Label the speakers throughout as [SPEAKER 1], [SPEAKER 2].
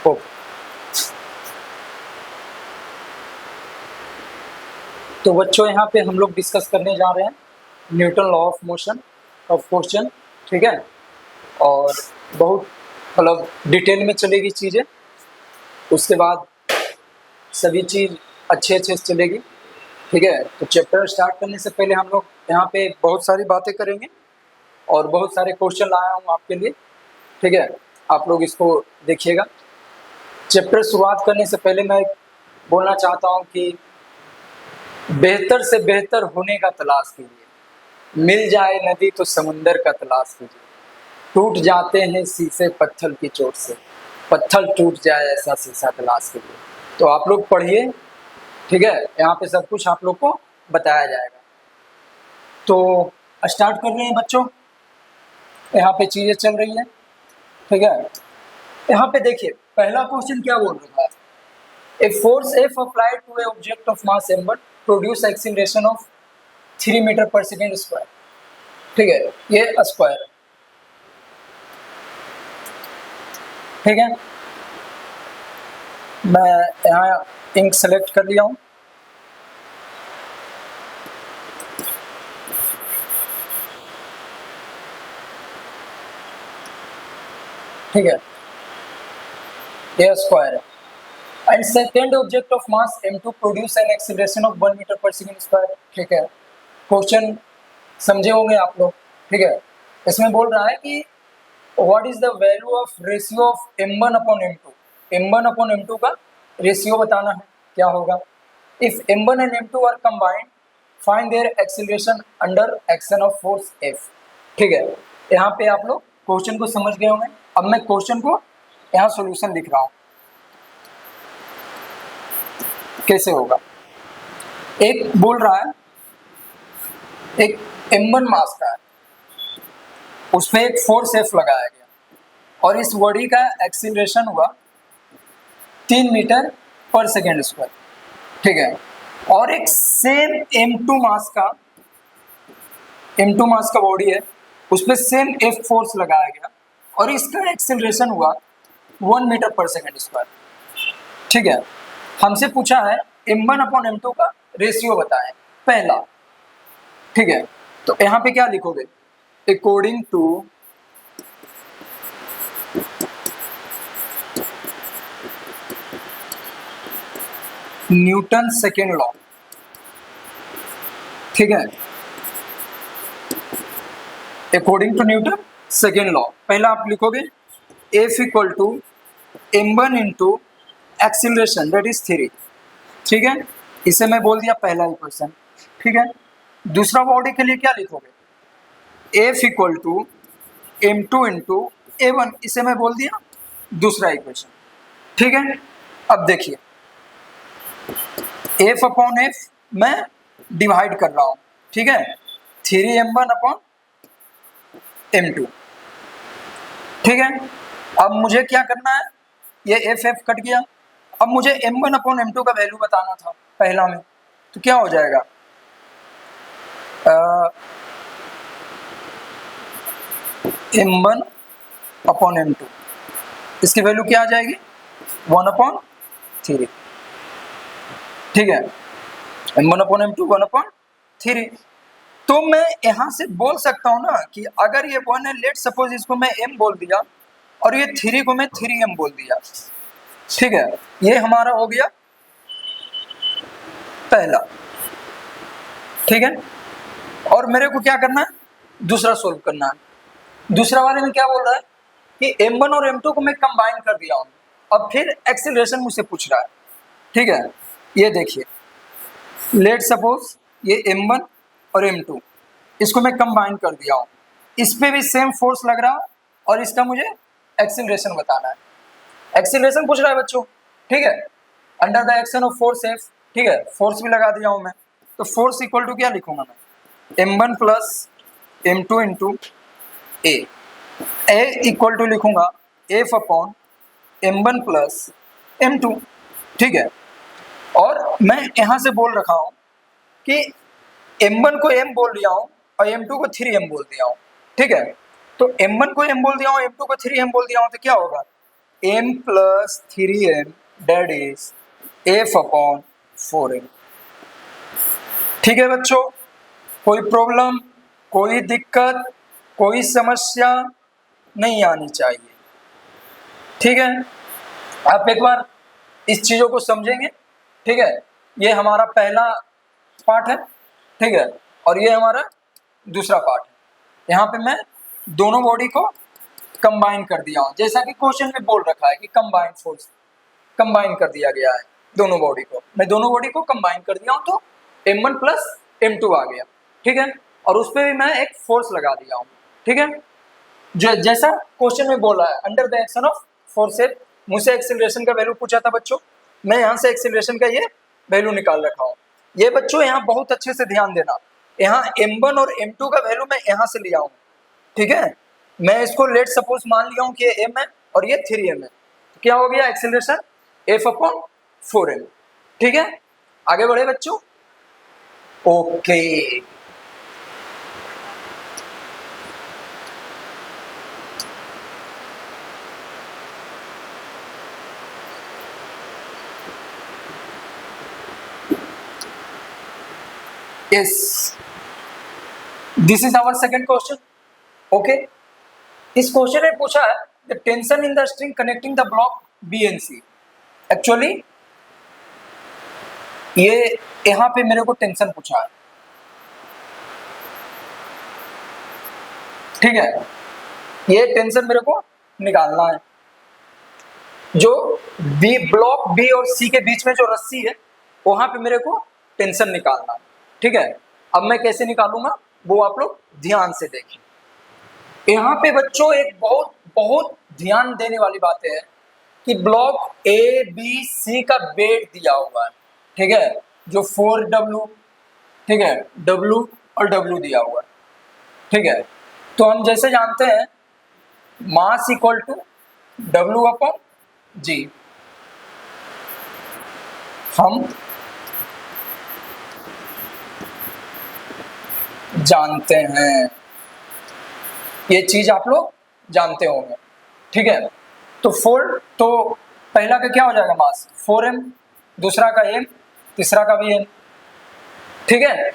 [SPEAKER 1] Okay, तो बच्चों यहाँ पे हम लोग डिस्कस करने जा रहे हैं Newton law of motion of question, ठीक है। और बहुत मतलब डिटेल में चलेगी चीज़ें, उसके बाद सभी चीज़ अच्छे से चलेगी, ठीक है। तो चैप्टर स्टार्ट करने से पहले हम लोग यहाँ पे बहुत सारी बातें करेंगे और बहुत सारे क्वेश्चन लाया हूँ आपके लिए, ठीक है। आप लोग इसको देखिएगा। चैप्टर शुरुआत करने से पहले मैं बोलना चाहता हूँ कि बेहतर से बेहतर होने का तलाश कीजिए, मिल जाए नदी तो समुंदर का तलाश कीजिए, टूट जाते हैं शीशे पत्थर की चोट से, पत्थर टूट जाए ऐसा शीशा तलाश कीजिए। तो आप लोग पढ़िए, ठीक है। यहाँ पे सब कुछ आप लोग को बताया जाएगा। तो स्टार्ट कर रहे हैं बच्चों, यहाँ पे चीजें चल रही है, ठीक है। यहाँ पे देखिए पहला क्वेश्चन क्या बोल रहा है, a force F applied to a object of mass m1 produce acceleration of 3 metre per second square, ठीक है। ये स्क्वायर है, ठीक है। मैं यहाँ इंक सेलेक्ट कर लिया हूँ, ठीक है। ये स्क्वायर है। And second object of mass m2 produce an acceleration of 1 metre per second square, ठीक है। क्वेश्चन समझे होंगे आप लोग, ठीक है। इसमें बोल रहा है कि what is the value of ratio of m1 upon m2, m1 upon m2 का रेशियो बताना है, क्या होगा। If m1 and m2 are combined find their acceleration under action of force F, ठीक है। यहाँ पे आप लोग क्वेश्चन को समझ गए होंगे। अब मैं क्वेश्चन को यहाँ सॉल्यूशन लिख रहा हूँ, कैसे होगा। एक बोल रहा है एक m1 मास का है, उसमें एक फोर्स F लगाया गया और इस बॉडी का एक्सीलरेशन हुआ 3 मीटर पर सेकेंड स्क्वायर, ठीक है। और एक सेम m2 मास का बॉडी है, उसमें सेम F फोर्स लगाया गया और इसका एक्सीलरेशन हुआ 1 मीटर पर सेकेंड स्क्वायर, ठीक है। हमसे पूछा है m1 अपॉन m2 का रेशियो बताएं पहला, ठीक है। तो यहाँ पे क्या लिखोगे, according to Newton second law, ठीक है। According to Newton second law पहला आप लिखोगे F equal to m1 into acceleration that is 3, ठीक है। इसे मैं बोल दिया पहला इक्वेशन, ठीक है। दूसरा बॉडी के लिए क्या लिखोगे, F equal to m2 into a1, इसे मैं बोल दिया दूसरा इक्वेशन, ठीक है। अब देखिए F अपॉन F मैं डिवाइड कर रहा हूँ, ठीक है। 3m1 अपॉन m2, ठीक है। अब मुझे क्या करना है, ये F कट गया। अब मुझे m1 अपॉन m2 का वैल्यू बताना था पहला में, तो क्या हो जाएगा, m1 अपॉन m2, इसकी वैल्यू क्या आ जाएगी 1/3, ठीक है। m1 upon m2 1/3। तो मैं यहाँ से बोल सकता हूँ ना कि अगर ये 1 है, लेट सपोज इसको मैं m बोल दिया और ये 3 को मैं 3m बोल दिया, ठीक है। ये हमारा हो गया पहला, ठीक है। और मेरे को क्या करना है, दूसरा सोल्व करना है। दूसरा वाले में क्या बोल रहा है कि m1 और m2 को मैं कंबाइन कर दिया हूँ, अब फिर एक्सीलरेशन मुझसे पूछ रहा है, ठीक है। ये देखिए लेट सपोज ये m1 और m2 इसको मैं कंबाइन कर दिया हूँ, इस पे भी सेम फोर्स लग रहा है और इसका मुझे एक्सीलरेशन बताना है। एक्सीलरेशन पूछ रहा है बच्चों, ठीक है, under the action of force F, ठीक है। फोर्स भी लगा दिया हूँ मैं, तो फोर्स इक्वल टू क्या लिखूंगा मैं, m1 plus m2 into a equal to लिखूंगा F upon m1 plus m2, ठीक है। और मैं यहाँ से बोल रखा हूँ कि m1 को m बोल दिया हूँ और m2 को 3m बोल दिया हूँ, ठीक है। तो m1 को m बोल दिया हूँ, m2 को 3m बोल दिया हूँ, तो क्या होगा, m plus 3m date is f/4m। ठीक है बच्चों, कोई प्रॉब्लम, कोई दिक्कत, कोई समस्या नहीं आनी चाहिए। ठीक है, आप एक बार इस चीजों को समझेंगे। ठीक है, ये हमारा पहला पार्ट है। ठीक है, और ये हमारा दूसरा पार्ट है। यहाँ पे मैं दोनों बॉडी को कंबाइन कर दिया हूँ, जैसा कि क्वेश्चन में बोल रखा है कि कंबाइन फोर्स, कंबाइन कर दिया गया है दोनों बॉडी को। मैं दोनों बॉडी को कंबाइन कर दिया हूँ तो m1 प्लस m2 आ गया। ठीक है, और उस पर भी मैं एक फोर्स लगा दिया हूँ। ठीक है, जो जैसा क्वेश्चन में बोला है, under the action of forces. मुझसे एक्सीलरेशन का वैल्यू पूछा था बच्चों, मैं यहाँ से एक्सीलरेशन का ये वैल्यू निकाल रखा हूँ। ये बच्चों यहाँ बहुत अच्छे से ध्यान देना, यहाँ m1 और m2 का वैल्यू मैं यहाँ से लिया हूँ। ठीक है, मैं इसको लेट सपोज मान लिया हूँ कि ये m है और ये 3m है, तो क्या हो गया एक्सीलरेशन f/4m। ठीक है, आगे बढ़े बच्चों। Okay, yes, this is our second question. Okay, इस क्वेश्चन में पूछा है the tension in the string connecting the block B and C. Actually ये यहाँ पे मेरे को टेंशन पूछा है। ठीक है, ये टेंशन मेरे को निकालना है। जो बी, ब्लॉक बी और सी के बीच में जो रस्सी है, वहां पे मेरे को टेंशन निकालना है। ठीक है, अब मैं कैसे निकालूंगा वो आप लोग ध्यान से देखिए। यहाँ पे बच्चों एक बहुत बहुत ध्यान देने वाली बात है कि ब्लॉक ए बी सी का वेट दिया हुआ है। ठीक है, जो 4W, ठीक है, W और W दिया हुआ है। ठीक है, तो हम जैसे जानते हैं मास इक्वल टू W/G। हम जानते हैं, ये चीज आप लोग जानते होंगे। ठीक है, तो पहला का क्या हो जाएगा मास 4m, दूसरा का m, तीसरा का भी m। ठीक है,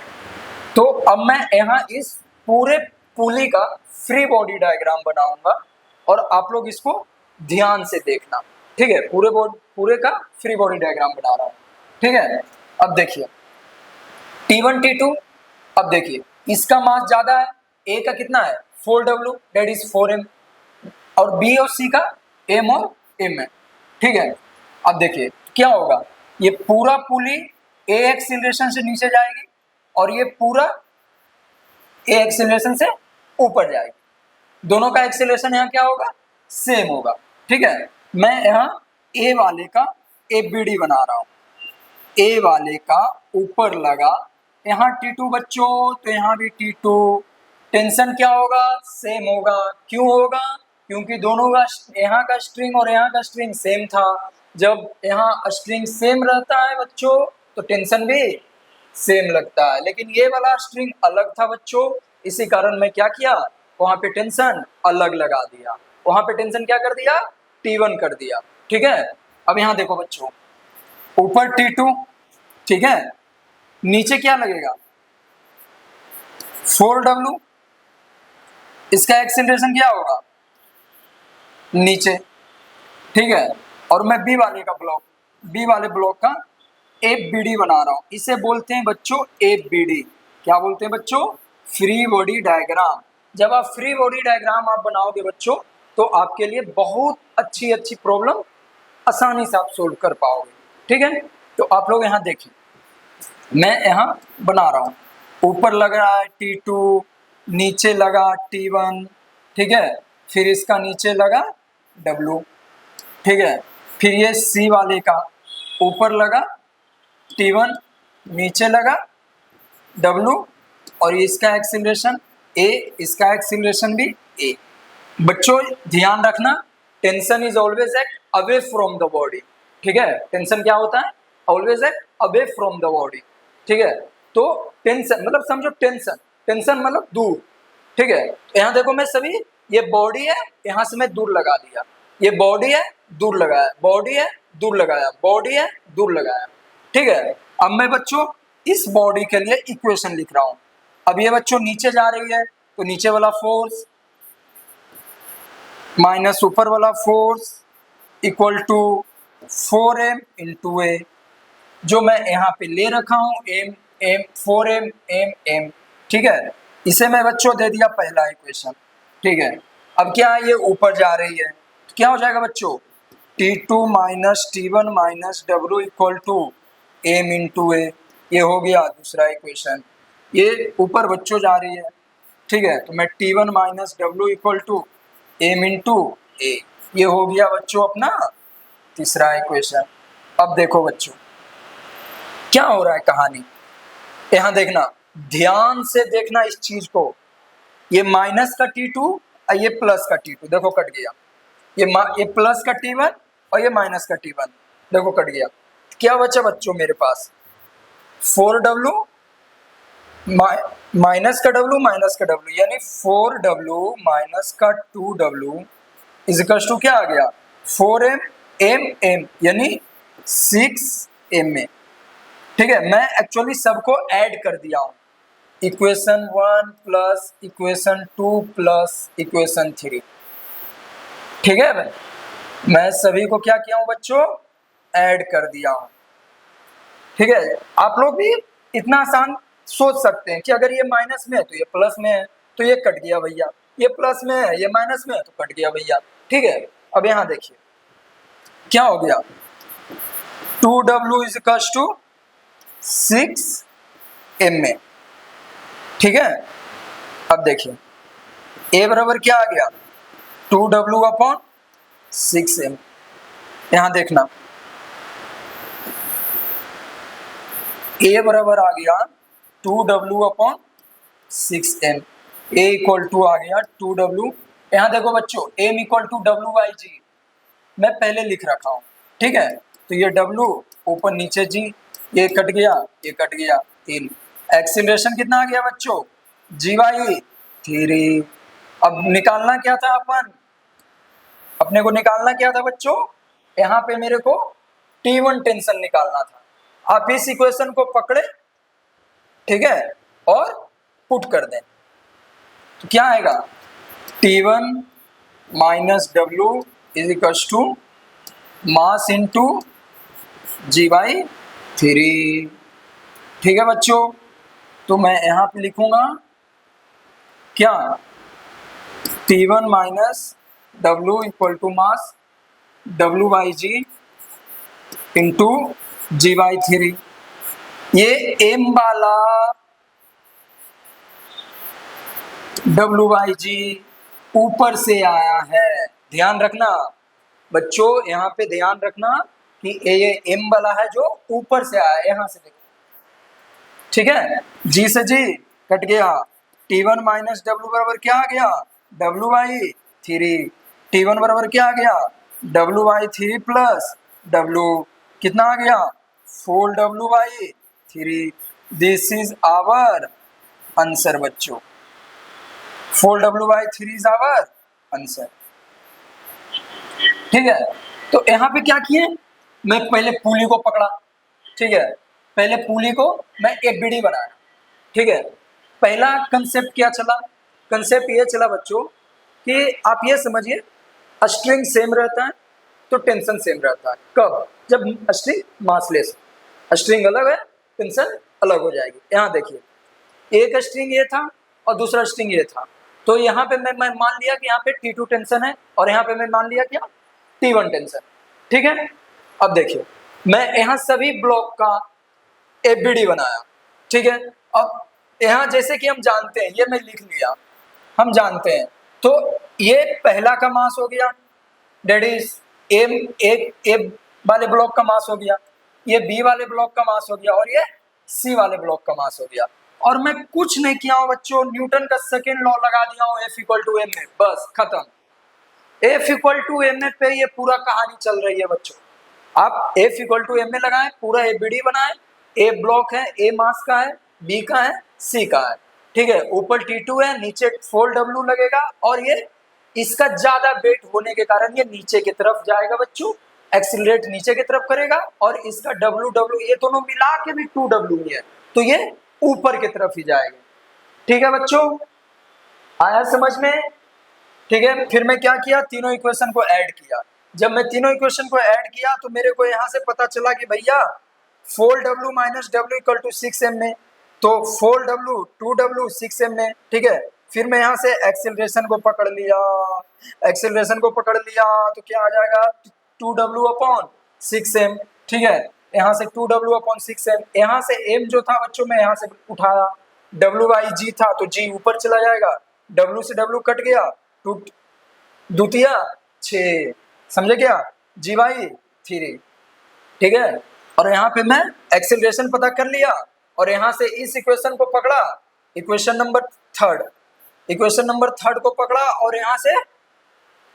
[SPEAKER 1] तो अब मैं यहाँ इस पूरे पुली का फ्री बॉडी डायग्राम बनाऊंगा और आप लोग इसको ध्यान से देखना। ठीक है, पूरे का फ्री बॉडी डायग्राम बना रहा हूँ। ठीक है, अब देखिए T1 T2, अब देखिए इसका मास ज्यादा है, A का कितना है 4W डेट इज 4m, और B और C का m और m है। ठीक है, अब देखिए क्या होगा, ये पूरा पुली A एक्सीलरेशन से नीचे जाएगी और ये पूरा A एक्सीलरेशन से ऊपर जाएगी। दोनों का एक्सीलरेशन यहाँ क्या होगा, सेम होगा। ठीक है, मैं यहाँ A वाले का ABD बना रहा हूँ। A वाले का ऊपर लगा, यहाँ T2 बच्चों, तो यहाँ भी T2। टेंशन क्या होगा, सेम होगा। क्यों होगा, क्योंकि दोनों का यहाँ का स्ट्रिंग और यहाँ का स्ट्रिंग सेम था। जब यहाँ स्ट्रिंग सेम रहता है बच्चों तो टेंशन भी सेम लगता है, लेकिन ये वाला स्ट्रिंग अलग था बच्चों, इसी कारण मैं क्या किया, वहां पे टेंशन अलग लगा दिया। वहां पे टेंशन क्या कर दिया, T1 कर दिया। ठीक है, अब यहाँ देखो बच्चों, ऊपर T2, ठीक है, नीचे क्या लगेगा 4W, इसका एक्सीलरेशन क्या होगा नीचे। ठीक है, और मैं बी वाले ब्लॉक का FBD बना रहा हूं, इसे बोलते हैं बच्चों FBD। क्या बोलते हैं बच्चों, फ्री बॉडी डायग्राम। जब आप फ्री बॉडी डायग्राम आप बनाओगे बच्चों तो आपके लिए बहुत अच्छी अच्छी प्रॉब्लम आसानी से आप सोल्व कर पाओगे। ठीक है, तो आप लोग यहाँ देखिए, मैं यहाँ बना रहा हूँ, ऊपर लग रहा है T2, नीचे लगा T1। ठीक है, फिर इसका नीचे लगा W। ठीक है, फिर ये C वाले का ऊपर लगा T1, नीचे लगा W, और इसका एक्सीलरेशन A, इसका एक्सीलरेशन भी A। बच्चों ध्यान रखना, tension is always act away from the body. ठीक है, टेंशन क्या होता है, always act away from the body. ठीक है, तो टेंशन मतलब समझो टेंशन मतलब दूर। ठीक है, यहाँ देखो मैं सभी, ये बॉडी है, यहाँ से मैं दूर लगा दिया, ये बॉडी है, दूर लगाया, बॉडी है दूर लगाया, बॉडी है दूर लगाया। ठीक है, अब मैं बच्चों इस बॉडी के लिए इक्वेशन लिख रहा हूं। अब ये बच्चों नीचे जा रही है तो नीचे वाला फोर्स माइनस ऊपर वाला force equal to 4m into A, जो मैं यहाँ पे ले रखा हूं M M 4m M M. ठीक है, इसे मैं बच्चों दे दिया पहला इक्वेशन। ठीक है, अब क्या है, ये ऊपर जा रही है तो क्या हो जाएगा बच्चों, T2 minus T1 minus W equal to M into A. ये हो गया दूसरा इक्वेशन, ये ऊपर बच्चों जा रही है। ठीक है, तो मैं T1 minus W equal to M into A, ये हो गया बच्चों अपना तीसरा इक्वेशन। अब देखो बच्चों क्या हो रहा है कहानी, यहां देखना, ध्यान से देखना इस चीज को। ये माइनस का T2 और ये प्लस का T2 देखो कट गया, ये प्लस का T1 और ये माइनस का T1 देखो कट गया। क्या बचा बच्चों मेरे पास, 4W माइनस का W माइनस का W, यानी 4W माइनस का 2W इजिकल्स टू क्या आ गया, 4m m m, यानी 6m में। ठीक है, मैं एक्चुअली सबको ऐड कर दिया हूं, equation 1 plus equation 2 plus equation 3। ठीक है, मैं सभी को क्या किया हूं बच्चों, ऐड कर दिया हूं। ठीक है, आप लोग भी इतना आसान सोच सकते हैं कि अगर ये माइनस में है तो ये प्लस में है, तो ये कट गया भैया, ये प्लस में है ये माइनस में है तो कट गया भैया। ठीक है, अब यहां देखिए क्या हो गया, 2W is equal to 6m में। ठीक है, अब देखिए A बराबर क्या आ गया, 2W अपॉन 6m। यहां देखना A बराबर आ गया 2W upon 6m, A equal to आ गया 2W। यहां देखो बच्चों M इक्वल टू WIG मैं पहले लिख रखा हूं। ठीक है, तो ये W ऊपर नीचे G, ये कट गया ये कट गया 3। एक्सीलरेशन कितना आ गया बच्चों, GY 3। अब निकालना क्या था अपने को निकालना क्या था बच्चों, यहाँ पे मेरे को T1 टेंशन निकालना था। आप इस इक्वेशन को पकड़े, ठीक है, और पुट कर दें तो क्या आएगा, T1 minus W is equal to mass into GY 3। ठीक है बच्चों, तो मैं यहाँ पे लिखूंगा क्या, T1 minus W equal to mass WYG into GY 3। ये M वाला WYG ऊपर से आया है, ध्यान रखना बच्चों, यहाँ पे ध्यान रखना कि ये M वाला है जो ऊपर से आया है, यहां से देखो। ठीक है, G से G कट गया, T1 माइनस W बराबर क्या आ गया, WY 3। T1 बराबर क्या आ गया, WY 3 प्लस W कितना आ गया, 4WY 3। This is our answer बच्चों, 4WY 3 इज आवर आंसर। ठीक है, तो यहाँ पे क्या किए, मैं पहले पुली को पकड़ा। ठीक है, पहले पुली को मैं FBD बनाया। ठीक है, पहला कंसेप्ट क्या चला, कंसेप्ट ये चला बच्चों कि आप ये समझिए स्ट्रिंग सेम रहता है तो टेंशन सेम रहता है। कब, जब स्ट्रिंग मासलेस, स्ट्रिंग अलग है टेंशन अलग हो जाएगी। यहाँ देखिए एक स्ट्रिंग ये था और दूसरा स्ट्रिंग ये था, तो यहाँ पे मैं मान लिया कि यहाँ पे T2 टेंशन है और यहाँ पे मैं मान लिया क्या, T1 टेंशन। ठीक है, अब देखिए मैं यहाँ सभी ब्लॉक का FBD बनाया। ठीक है, अब यहाँ जैसे कि हम जानते हैं, ये मैं लिख लिया, हम जानते हैं, तो ये पहला का मास हो गया, डेट इज ए वाले ब्लॉक का मास हो गया, ये B वाले ब्लॉक का मास हो गया और ये C वाले ब्लॉक का मास हो गया। और मैं कुछ नहीं किया हूं बच्चों, न्यूटन का सेकेंड लॉ लगा दिया हूं, F इक्वल टू m, बस खत्म। F इक्वल टू m पे ये पूरा कहानी चल रही है बच्चों। आप F इक्वल टू m लगाएं, पूरा FBD बनाएं, A ब्लॉक है, A मास का है, B का है, C का है। ठीक है, ऊपर T2 है, नीचे 4W लगेगा और ये इसका ज्यादा वेट होने के कारण ये नीचे की तरफ जाएगा बच्चों, एक्सीलरेट नीचे की तरफ करेगा, और इसका डब्ल्यू ये दोनों मिला के भी 2W ही है, तो ये ऊपर की तरफ ही जाएगा। ठीक है बच्चों, आया समझ में? ठीक है, फिर मैं क्या किया, तीनों इक्वेशन को ऐड किया। जब मैं तीनों इक्वेशन को ऐड किया तो मेरे को यहाँ से पता चला कि भैया 4W minus W equal to 6m में, तो 4W 2W 6m में। ठीक है, फिर मैं यहाँ से एक्सेलरेशन को पकड़ लिया, एक्सेलरेशन को पकड़ लिया तो क्या आ जाएगा 2W अपॉन 6m। ठीक है, यहाँ से 2W अपॉन 6m, यहाँ से m जो था बच्चों मैं यहाँ से उठाया, W बाई G था तो G ऊपर चला जाएगा, W से W कट गया, द्वितीय 6, समझे क्या, G बाई 3। ठीक है, और यहाँ पे मैं एक्सेलरेशन पता कर लिया, और यहाँ से इस इक्वेशन को पकड़ा, इक्वेशन नंबर थर्ड को पकड़ा, और यहाँ से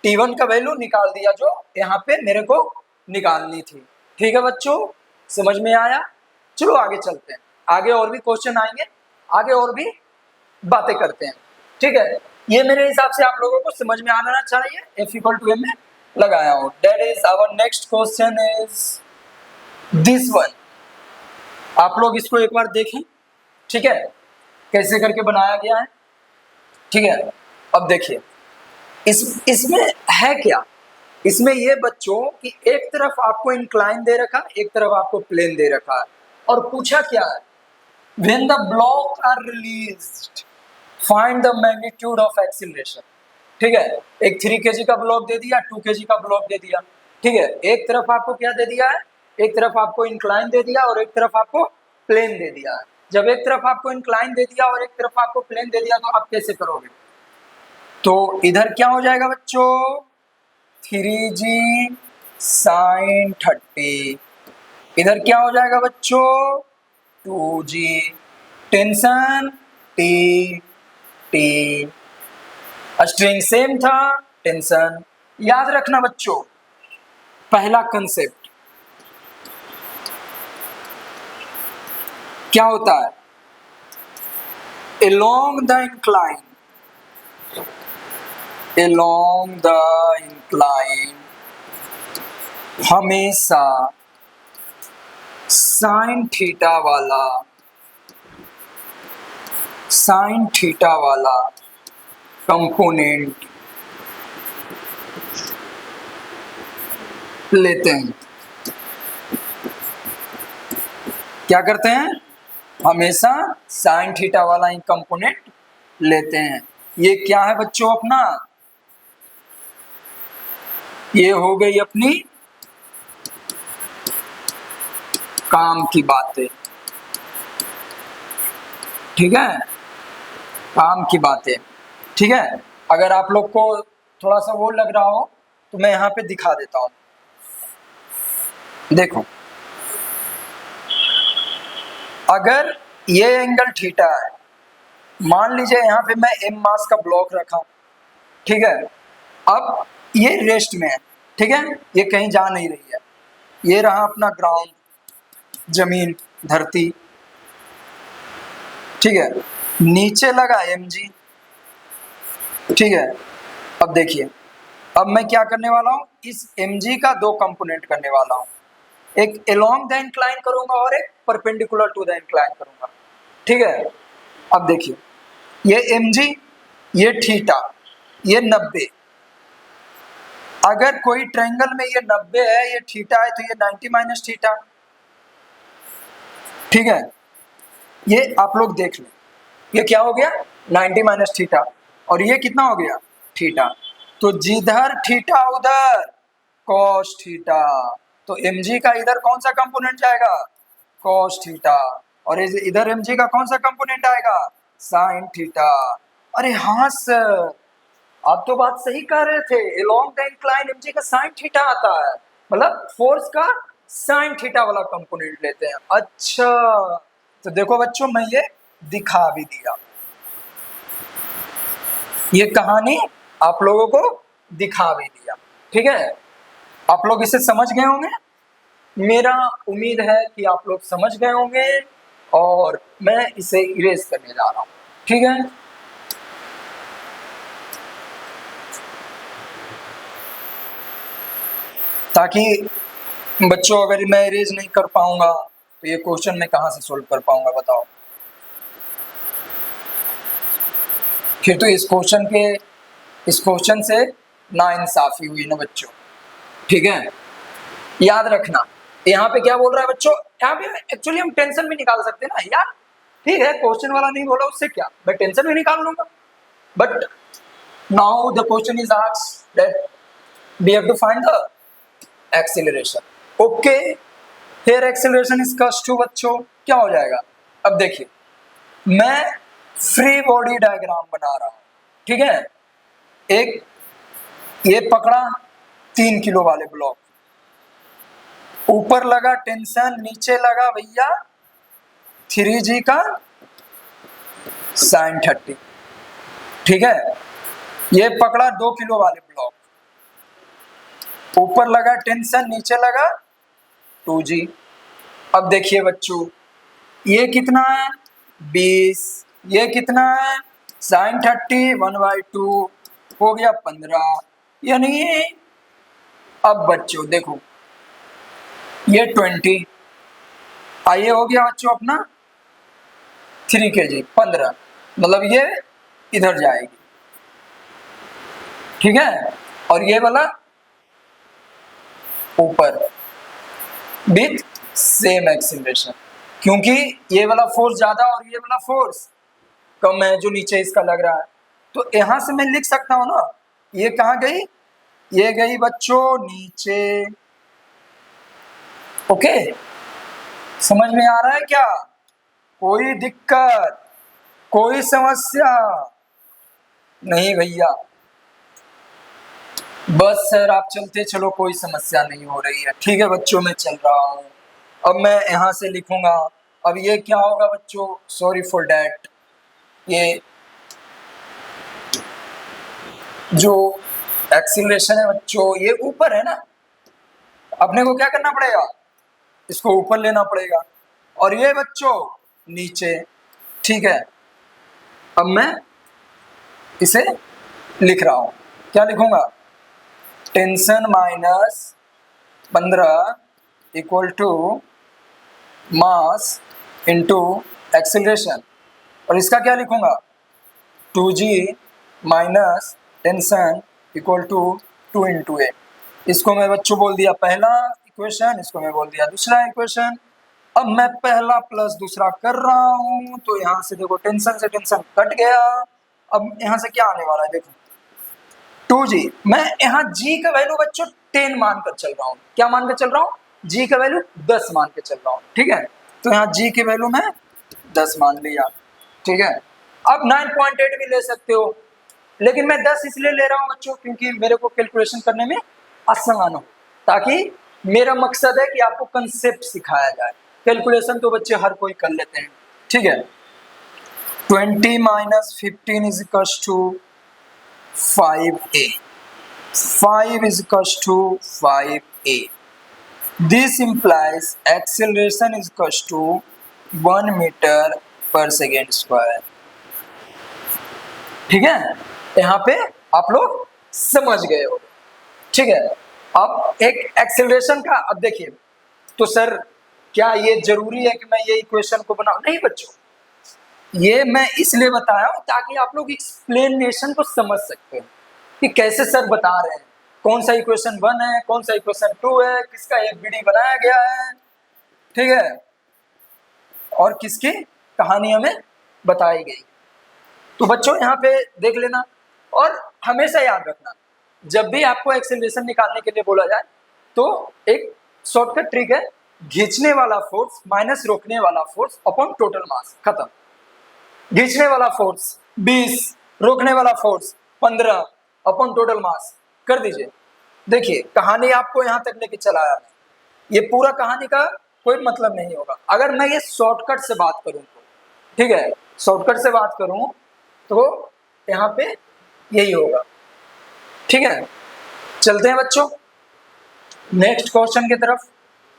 [SPEAKER 1] T1 का वैल्यू निकाल दिया जो यहाँ पे मेरे को निकालनी थी। ठीक है बच्चों, समझ में आया? चलो आगे चलते हैं, आगे और भी क्वेश्चन आएंगे, आगे और भी बातें करते हैं। ठीक है, ये मेरे हिसाब से आप लोगों को समझ में आना चाहिए, F इक्वल टू M में लगाया हूँ। That is our next question is this one. आप लोग इसको एक बार देखें, ठीक है, कैसे करके बनाया गया है। ठीक है, अब देखिए इसमें है क्या, इसमें ये बच्चों कि एक तरफ आपको इंक्लाइन दे रखा, एक तरफ आपको प्लेन दे रखा है, और पूछा क्या है, when the block are released find the magnitude of acceleration. ठीक है, एक 3 kg का ब्लॉक दे दिया, 2 kg का ब्लॉक दे दिया। ठीक है, एक तरफ आपको क्या दे दिया है, एक तरफ आपको इंक्लाइन दे दिया और एक तरफ आपको प्लेन दे दिया है। जब एक तरफ आपको इंक्लाइन दे दिया और एक तरफ आपको प्लेन दे दिया तो आप कैसे करोगे, तो इधर क्या हो जाएगा बच्चों 3G sin 30, इधर क्या हो जाएगा बच्चों 2G tension T T, string same था, टेंशन। याद रखना बच्चों, पहला कंसेप्ट क्या होता है, along the incline, along the incline हमेशा साइन थीटा वाला कंपोनेंट लेते हैं। क्या करते हैं, हमेशा साइन थीटा वाला ही कंपोनेंट लेते हैं। ये क्या है बच्चों अपना, ये हो गई अपनी काम की बातें। ठीक है, काम की बातें। ठीक है, अगर आप लोग को थोड़ा सा वो लग रहा हो तो मैं यहाँ पे दिखा देता हूँ। देखो, अगर ये एंगल थीटा है, मान लीजिए यहाँ पे मैं m मास का ब्लॉक रखा, ठीक है, अब ये रेस्ट में है, ठीक है, ये कहीं जा नहीं रही है, ये रहा अपना ग्राउंड, जमीन, धरती। ठीक है, नीचे लगा mg। ठीक है, अब देखिए, अब मैं क्या करने वाला हूँ, इस mg का दो कंपोनेंट करने वाला हूँ, एक along द इंक्लाइन करूंगा और एक परपेंडिकुलर टू द इंक्लाइन करूंगा। ठीक है, अब देखिए, ये mg, ये थीटा, ये 90। अगर कोई ट्रायंगल में ये 90 है, ये थीटा है, तो ये 90 माइनस थीटा। ठीक है, ये आप लोग देख लें, ये क्या हो गया 90 माइनस थीटा, और ये कितना हो गया थीटा। तो जिधर थीटा उधर कॉस थीटा, तो mg का इधर कौन सा कंपोनेंट जाएगा कॉस थीटा, और इधर mg का कौन सा कंपोनेंट आएगा साइन थीटा। अरे हाँ सर, आप तो बात सही कह रहे थे, along the incline mg का साइन थीटा आता है, मतलब फोर्स का साइन थीटा वाला कंपोनेंट लेते हैं। अच्छा, तो देखो बच्चों, मैं ये दिखा भी दिया, ये कहानी आप लोगों को दिखा भी दिया। ठीक है, आप लोग इसे समझ गए होंगे, मेरा उम्मीद है कि आप लोग समझ गए होंगे, और मैं इसे इरेज करने जा रहा हूँ। ठीक है, ताकि बच्चों अगर मैं इरेज नहीं कर पाऊंगा तो ये क्वेश्चन मैं कहाँ से सोल्व कर पाऊंगा बताओ। फिर तो इस क्वेश्चन से नाइंसाफी हुई ना बच्चों, ठीक है। याद रखना यहाँ पे क्या बोल रहा है बच्चों, यहाँ पे एक्चुअली हम टेंशन भी निकाल सकते हैं ना यार, ठीक है क्वेश्चन वाला नहीं बोला उससे क्या, मैं टेंशन भी निकाल लूंगा। But now the question is asked that we have to find the acceleration. Okay, here acceleration is equals to बच्चों क्या हो जाएगा, अब देखिए मैं फ्री बॉडी डायग्राम बना रहा हूं, ठीक है। एक ये पकड़ा 3 किलो वाले ब्लॉक, ऊपर लगा टेंशन, नीचे लगा भैया 3G का sin 30, ठीक है। ये पकड़ा 2 किलो वाले ब्लॉक, ऊपर लगा टेंशन, नीचे लगा 2G। अब देखिए बच्चों ये कितना है 20, ये कितना है sin 30 1/2 हो गया 15, यानी अब बच्चों देखो ये 20, आइए हो गया बच्चों अपना 3 kg 15, मतलब ये इधर जाएगी, ठीक है। और ये वाला ऊपर विथ सेम एक्सीलरेशन, क्योंकि ये वाला फोर्स ज्यादा और ये वाला फोर्स कम है जो नीचे इसका लग रहा है, तो यहां से मैं लिख सकता हूं ना, ये कहां गई, ये गई बच्चों नीचे। ओके, समझ में आ रहा है क्या, कोई दिक्कत कोई समस्या नहीं भैया, बस सर आप चलते चलो कोई समस्या नहीं हो रही है, ठीक है बच्चों मैं चल रहा हूं। अब मैं यहां से लिखूंगा, अब ये क्या होगा बच्चों, सॉरी फॉर डैट, ये जो एक्सीलरेशन है बच्चों ये ऊपर है ना, अपने को क्या करना पड़ेगा, इसको ऊपर लेना पड़ेगा, और ये बच्चों नीचे, ठीक है। अब मैं इसे लिख रहा हूं, क्या लिखूंगा, tension minus 15 equal to mass into acceleration, और इसका क्या लिखूंगा 2G minus tension equal to 2 into A. इसको मैं बच्चों बोल दिया पहला इक्वेशन, इसको मैं बोल दिया दूसरा इक्वेशन। अब मैं पहला प्लस दूसरा कर रहा हूं, तो यहां से देखो टेंशन से टेंशन कट गया, अब यहां से क्या आने वाला है देखो 2G, मैं यहाँ G का वैल्यू बच्चों 10 मान कर चल रहा हूँ, क्या मान कर चल रहा हूँ, G का वैल्यू 10 मान के चल रहा हूँ, ठीक है। तो यहाँ G की वैल्यू मैं 10 मान लिया, ठीक है। अब 9.8 भी ले सकते हो, लेकिन मैं 10 इसलिए ले रहा हूँ बच्चों क्योंकि मेरे को कैलकुलेशन करने में आसान हो, ताकि मेरा मकसद है कि आपको कंसेप्ट सिखाया जाए, कैलकुलेशन तो बच्चे हर कोई कर लेते हैं, ठीक है। 20 minus 15 is equal to 5a, 5 is equals to 5a. This implies acceleration is equals to 1 meter per second square. ठीक है, यहाँ पे आप लोग समझ गए हो, ठीक है। अब एक एक्सेलरेशन का, अब देखिए तो सर क्या ये जरूरी है कि मैं ये इक्वेशन को बनाऊं, नहीं बच्चों, ये मैं इसलिए बताया हूं ताकि आप लोग एक्सप्लेनेशन को समझ सकते हो कि कैसे सर बता रहे हैं, कौन सा इक्वेशन 1 है, कौन सा इक्वेशन 2 है, किसका FBD बनाया गया है, ठीक है, और किसकी कहानी हमें बताई गई। तो बच्चों यहाँ पे देख लेना, और हमेशा याद रखना जब भी आपको एक्सेलरेशन निकालने के लिए बोला जाए तो एक शॉर्टकट ट्रिक है, खींचने वाला फोर्स माइनस रोकने वाला फोर्स अपॉन टोटल मास, खत्म। खींचने वाला फोर्स 20, रोकने वाला फोर्स 15 अपॉन टोटल मास कर दीजिए। देखिए कहानी आपको यहाँ तक लेके चला आया, ये पूरा कहानी का कोई मतलब नहीं होगा अगर मैं ये शॉर्टकट से बात करूं तो, ठीक है, शॉर्टकट से बात करूं तो यहाँ पे यही होगा, ठीक है। चलते हैं बच्चों नेक्स्ट क्वेश्चन की तरफ,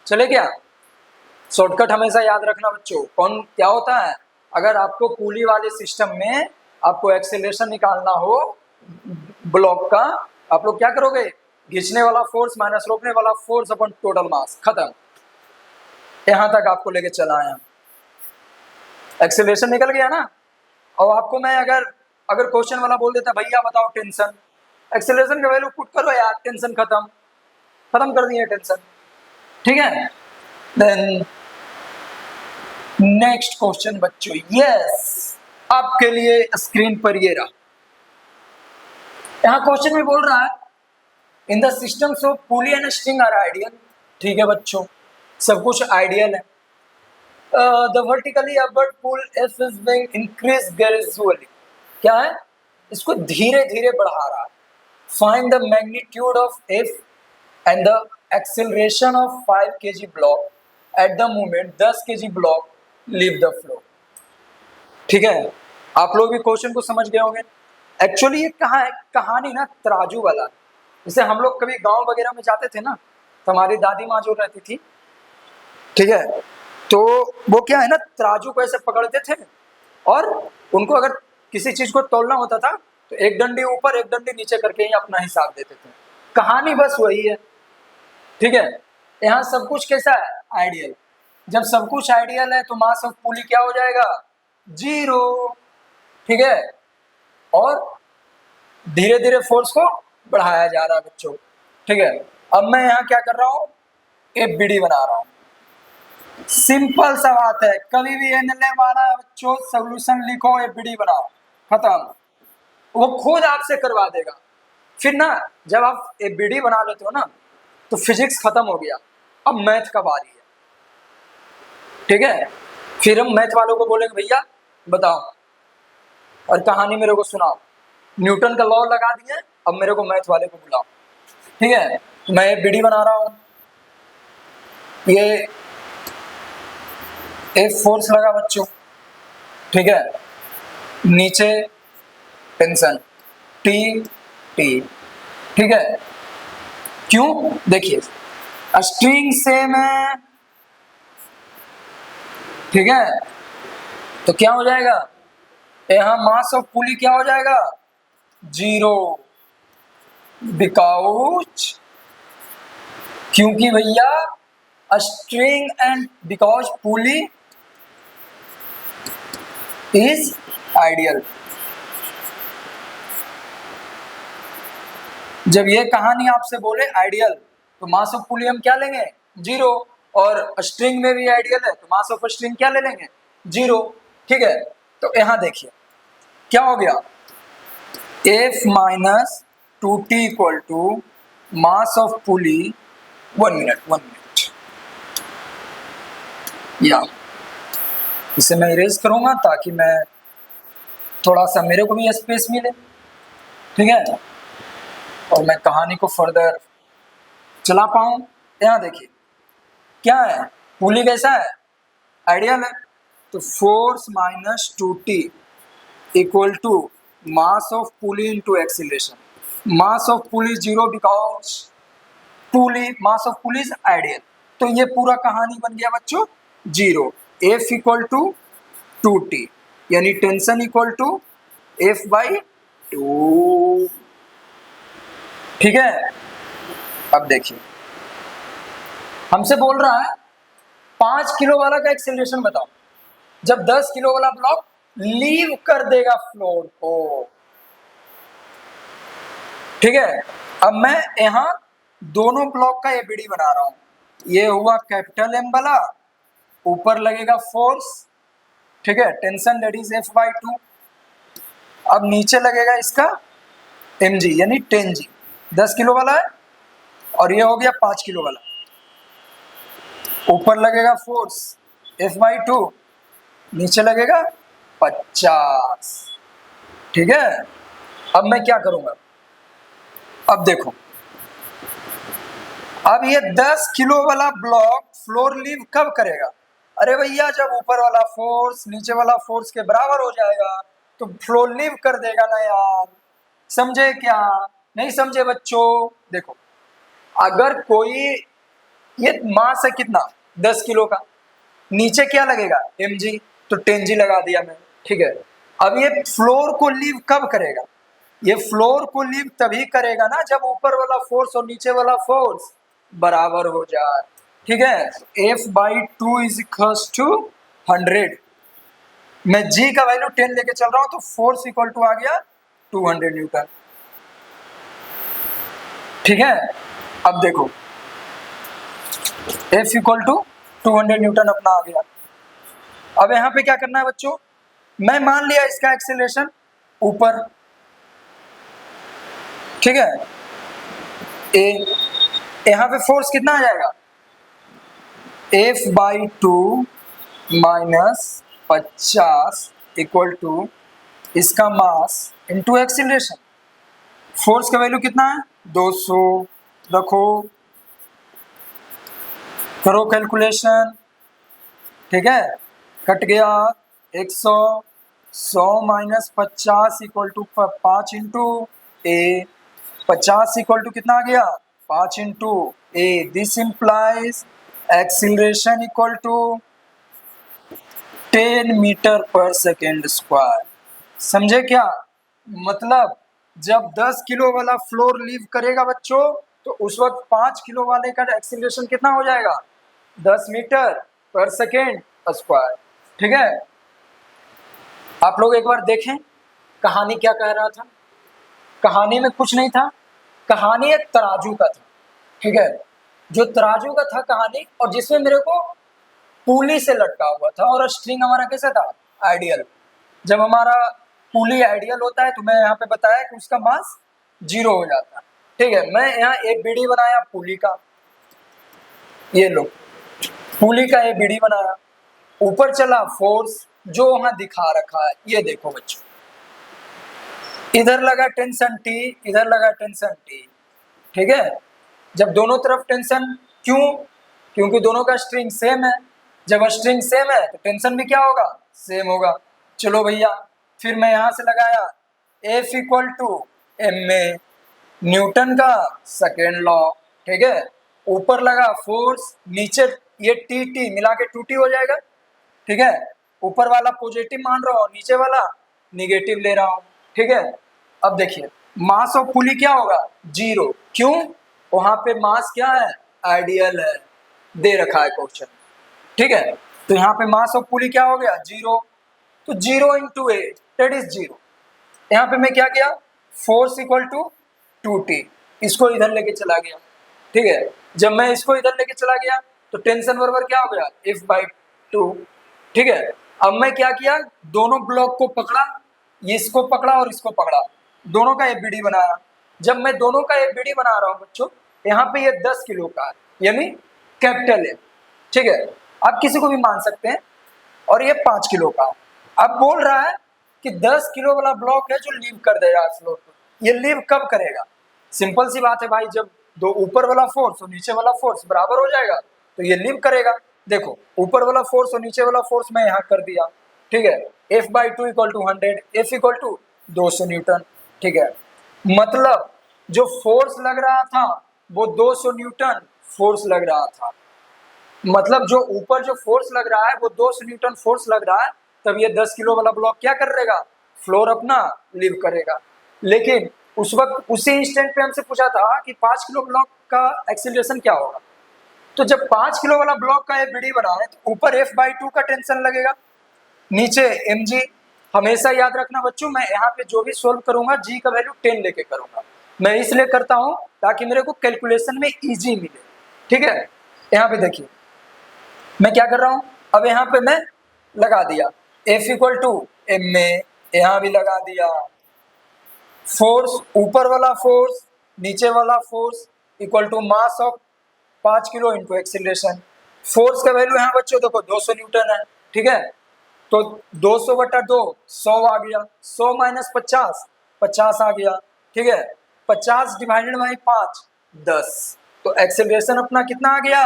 [SPEAKER 1] चले क्या। शॉर्टकट हमेशा याद रखना बच्चों, कौन क्या होता है, अगर आपको पुली वाले सिस्टम में आपको एक्सेलरेशन निकालना हो ब्लॉक का, आप लोग क्या करोगे, खींचने वाला फोर्स माइनस रोकने वाला फोर्स अपन टोटल मास, खत्म। यहां तक आपको लेके चला आया, एक्सेलरेशन निकल गया ना। और आपको मैं अगर क्वेश्चन वाला बोल देता भैया बताओ टेंशन, एक्सेलरेशन का वैल्यू पुट करो यार, टेंशन खत्म कर दिए टेंशन, ठीक है। देन नेक्स्ट क्वेश्चन बच्चों, यस आपके लिए स्क्रीन पर ये रहा। यहां क्वेश्चन में बोल रहा है in the systems of pulley and string are ideal, ठीक है बच्चों, सब कुछ आइडियल है। The vertically upward pull F is being increase gradually, क्या है, इसको धीरे धीरे बढ़ा रहा है। Find the magnitude of F and the acceleration of 5 kg block at the moment 10 kg block leave the flow, ठीक है। आप लोग भी क्वेश्चन को समझ गए होंगे। एक्चुअली ये कहाँ है, कहानी ना तराजू वाला। जैसे हम लोग कभी गांव वगैरह में जाते थे ना, तो हमारी दादी माँ जो रहती थी, ठीक है, तो वो क्या है ना, तराजू को ऐसे पकड़ते थे और उनको अगर किसी चीज को तोलना होता था तो एक डंडी ऊपर एक डंडी नीचे करके ही अपना हिसाब देते थे। कहानी बस वही है, ठीक है। यहाँ सब कुछ कैसा है, आइडियल। जब सब कुछ आइडियल है तो मास ऑफ पुली क्या हो जाएगा, 0, ठीक है। और धीरे धीरे फोर्स को बढ़ाया जा रहा है बच्चों, ठीक है। अब मैं यहाँ क्या कर रहा हूँ, एक बीडी बना रहा हूँ। सिंपल सा बात है, कभी भी एनएलए वाला बच्चों सोल्यूशन लिखो, एफबीडी बनाओ, खत्म। वो खुद आपसे करवा देगा। फिर ना जब आप एफबीडी बना लेते हो ना, तो फिजिक्स खत्म हो गया, अब मैथ का बारी है, ठीक है। फिर हम मैथ वालों को बोलेंगे भैया बताओ और कहानी मेरे को सुनाओ, न्यूटन का लॉ लगा दिए, अब मेरे को मैथ वाले को बुलाओ, ठीक है। मैं एफबीडी बना रहा हूँ, ये एक फोर्स लगा बच्चों, ठीक है, नीचे टेंशन टी, ठीक है। क्यों, देखिए स्ट्रिंग सेम है, ठीक है, तो क्या हो जाएगा, यहां मास ऑफ पुली क्या हो जाएगा, 0, बिकॉज, क्योंकि भैया string and because pulley is ideal. जब ये कहानी आपसे बोले आइडियल, तो मास ऑफ पुली हम क्या लेंगे, 0, और स्ट्रिंग में भी आइडियल है तो मास ऑफ स्ट्रिंग क्या ले लेंगे, 0, ठीक है। तो यहां देखिए क्या हो गया, F minus 2t equal to mass of pulley, 1 minute, या इसे मैं इरेज करूंगा ताकि मैं थोड़ा सा मेरे को भी स्पेस मिले, ठीक है, और मैं कहानी को फर्दर चला पाऊं। यहाँ देखिए क्या है, पुली कैसा है, आइडियल है, तो force minus 2t equal to mass of pulley into acceleration. Mass of pulley 0 because pulley, mass of pulley is ideal. तो ये पूरा कहानी बन गया बच्चों 0। F इक्वल टू 2t, यानी टेंशन इक्वल टू F/2, ठीक है। अब देखिए हमसे बोल रहा है 5 किलो वाला का एक्सेलरेशन बताओ जब 10 किलो वाला ब्लॉक लीव कर देगा फ्लोर को, ठीक है। अब मैं यहां दोनों ब्लॉक का एबीडी बना रहा हूं, ये हुआ कैपिटल एम वाला, ऊपर लगेगा फोर्स, ठीक है, टेंशन दैट इज F/2। अब नीचे लगेगा इसका mg यानी 10g, 10 किलो वाला है, और ये हो गया 5 किलो वाला, ऊपर लगेगा फोर्स F/2, नीचे लगेगा 50, ठीक है। अब मैं क्या करूंगा, अब देखो, अब ये 10 किलो वाला ब्लॉक फ्लोर लीव कब करेगा, अरे भैया जब ऊपर वाला फोर्स नीचे वाला फोर्स के बराबर हो जाएगा तो फ्लोर लीव कर देगा ना यार, समझे क्या, नहीं समझे बच्चों। देखो अगर कोई, ये मास है कितना 10 किलो का, नीचे क्या लगेगा mg, तो 10g लगा दिया मैं, ठीक है। अब ये फ्लोर को लीव कब करेगा, ये फ्लोर को लीव तभी करेगा ना जब ऊपर वाला फोर्स और नीचे वाला फोर्स बराबर हो जाए, ठीक है। F/2 is equals to 100। मैं G का वैल्यू 10 लेके चल रहा हूं तो फोर्स इक्वल टू आ गया 200 न्यूटन, ठीक है। अब देखो F इक्वल टू 200 न्यूटन अपना आ गया। अब यहां पे क्या करना है बच्चों, मैं मान लिया इसका एक्सेलरेशन ऊपर, ठीक है। ए यहां पे फोर्स कितना आ जाएगा, F/2 माइनस 50 इक्वल टू इसका मास इंटू एक्सीलरेशन। फोर्स का वैल्यू कितना है 200, रखो, करो कैलकुलेशन, ठीक है। कट गया 100, 100 minus 50 equal to 5 into a, 50 equal to कितना आ गया 5 into a. This implies acceleration equal to 10 metre per second square. समझे क्या मतलब, जब 10 किलो वाला फ्लोर लीव करेगा बच्चों तो उस वक्त 5 किलो वाले का एक्सीलरेशन कितना हो जाएगा 10 मीटर पर सेकेंड स्क्वायर, ठीक है। आप लोग एक बार देखें कहानी क्या कह रहा था। कहानी में कुछ नहीं था, कहानी एक तराजू का था, ठीक है। जो तराजू का था कहानी, और जिसमें मेरे को पुली से लटका हुआ था, और स्ट्रिंग हमारा कैसा था आइडियल। जब हमारा पुली आइडियल होता है तो मैं यहाँ पे बताया कि उसका मास 0 हो जाता है, ठीक है। मैं यहाँ एक बीडी बनाया पुली का, ये लो पुली का एक बीडी बनाया, ऊपर चला फोर्स जो वहां दिखा रखा है, ये देखो बच्चों, इधर लगा टेंशन T, इधर लगा टेंशन T, ठीक है। जब दोनों तरफ टेंशन, क्यों, क्योंकि दोनों का स्ट्रिंग सेम है। जब स्ट्रिंग सेम है तो टेंशन भी क्या होगा सेम होगा। चलो भैया, फिर मैं यहां से लगाया F equal to ma, Newton का सेकेंड लॉ, ठीक है। ऊपर लगा फोर्स, नीचे ये T मिला के 2T हो जाएगा, ठीक है। ऊपर वाला पॉजिटिव मान रहा हूँ, नीचे वाला निगेटिव ले रहा हूँ, ठीक है। अब देखिए मास ऑफ पुली क्या होगा 0, क्यों, वहां पे मास क्या है आइडियल है, दे रखा है क्वेश्चन, ठीक है। तो यहाँ पे मास ऑफ पुली क्या हो गया 0, तो 0 इंटू ए दैट इज 0। यहाँ पे मैं क्या किया फोर्स इक्वल टू 2T, इसको इधर लेके चला गया, ठीक है। जब मैं इसको इधर लेके चला गया तो टेंशन बराबर क्या हो गया F/2, ठीक है। अब मैं क्या किया, दोनों ब्लॉक को पकड़ा, इसको पकड़ा और इसको पकड़ा, दोनों का एफबीडी बनाया। जब मैं दोनों का एफबीडी बना रहा हूँ बच्चों, यहाँ पे ये 10 किलो का है, यानी कैपिटल है, ठीक है। आप किसी को भी मान सकते हैं, और ये 5 किलो का। अब बोल रहा है कि 10 किलो वाला ब्लॉक है जो लीव कर देगा फ्लोर को, ये लीव कब करेगा, सिंपल सी बात है भाई, जब दो ऊपर वाला फोर्स और नीचे वाला फोर्स बराबर हो जाएगा तो ये लीव करेगा। देखो ऊपर वाला फोर्स और नीचे वाला फोर्स मैं यहाँ कर दिया, ठीक है। F/2 equal to 100, F equal to 200 Newton, ठीक है। मतलब जो फोर्स लग रहा था वो 200 न्यूटन फोर्स लग रहा था, मतलब जो ऊपर जो फोर्स लग रहा है वो 200 न्यूटन फोर्स लग रहा है, तब ये 10 किलो वाला ब्लॉक क्या कर रहेगा फ्लोर अपना लीव करेगा। लेकिन उस वक्त उसी इंस्टेंट पे हमसे पूछा था कि 5 किलो ब्लॉक का एक्सीलरेशन क्या होगा, तो जब 5 किलो वाला ब्लॉक का एफबीडी बना है तो ऊपर F/2 का टेंशन लगेगा, नीचे mg। हमेशा याद रखना बच्चों, मैं यहाँ पे जो भी सोल्व करूंगा g का वैल्यू 10 लेके करूंगा, मैं इसलिए करता हूँ ताकि मेरे को कैलकुलेशन में इजी मिले, ठीक है। यहाँ पे देखिए मैं क्या कर रहा हूँ, अब यहाँ पे मैं लगा दिया F इक्वल टू ma, यहाँ भी लगा दिया फोर्स, ऊपर वाला फोर्स नीचे वाला force equal to mass of 5 kilo into acceleration. Force का वैल्यू यहाँ बच्चों देखो 200 न्यूटन है, ठीक है। तो 200/2 100 आ गया, 100 माइनस 50 50 आ गया, ठीक है। 50 डिवाइडेड बाई 5 10, तो एक्सेलरेशन अपना कितना आ गया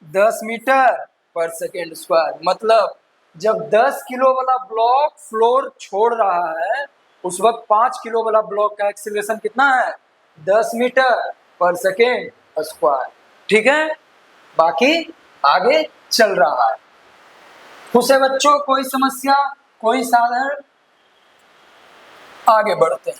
[SPEAKER 1] 10 मीटर पर सेकेंड स्क्वायर। मतलब जब 10 किलो वाला ब्लॉक फ्लोर छोड़ रहा है उस वक्त 5 किलो वाला ब्लॉक का एक्सेलरेशन कितना है 10 मीटर पर सेकेंड स्क्वायर, ठीक है। बाकी आगे चल रहा है। खुश है बच्चों, कोई समस्या, कोई साधन, आगे बढ़ते हैं।